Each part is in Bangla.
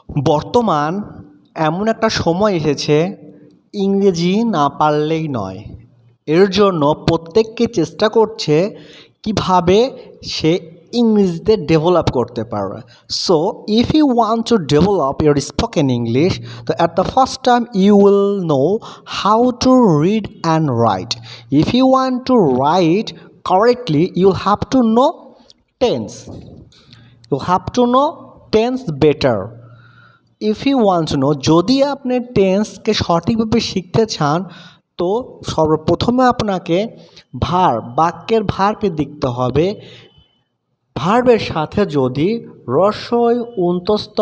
বর্তমান এমন একটা সময় এসেছে ইংরেজি না পারলেই নয়। এর জন্য প্রত্যেককে চেষ্টা করছে কীভাবে সে ইংরেজিতে ডেভেলপ করতে পারবে। So if you want to develop your spoken English, তো at the first time you will know how to read and write. If you want to write correctly you'll have to know tense. You have to know tense better. If you want to know, যদি আপনি টেন্সকে সঠিকভাবে শিখতে চান, তো সর্বপ্রথমে আপনাকে বাক্যের ভার্বে দেখতে হবে। ভার্বের সাথে যদি রস্বই অন্তস্থ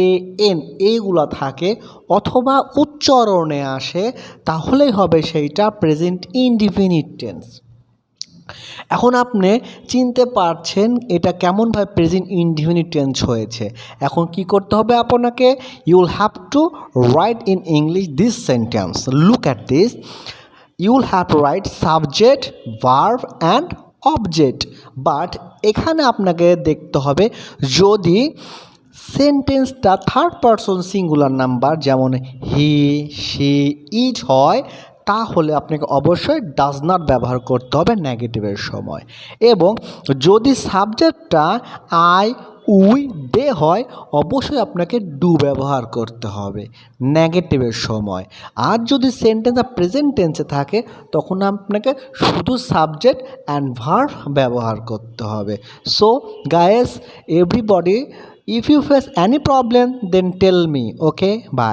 এ এন এইগুলো থাকে অথবা উচ্চারণে আসে, তাহলেই হবে সেইটা প্রেজেন্ট ইনডিফিনিট টেন্স। এখন আপনি চিনতে পারছেন এটা কেমনভাবে প্রেজেন্ট ইনডিফিনিট টেন্স হয়েছে। এখন কি করতে হবে আপনাকে? You will have to write in English this sentence. Look at this. You will have to write subject, verb and object. But এখানে আপনাকে দেখতে হবে যদি সেন্টেন্সটা থার্ড পারসন সিঙ্গুলার নাম্বার যেমন হি, শি, ইট হয়, তাহলে আপনাকে অবশ্যই ডাজ নট ব্যবহার করতে হবে নেগেটিভের সময়। এবং যদি সাবজেক্টটা আই, উই, দে হয়, অবশ্যই আপনাকে ডু ব্যবহার করতে হবে নেগেটিভের সময়। আর যদি সেন্টেন্সটা প্রেজেন্ট টেন্সে থাকে তখন আপনাকে শুধু সাবজেক্ট অ্যান্ড ভার্ব ব্যবহার করতে হবে। So guys, everybody, if you face any problem then tell me. Okay, bye.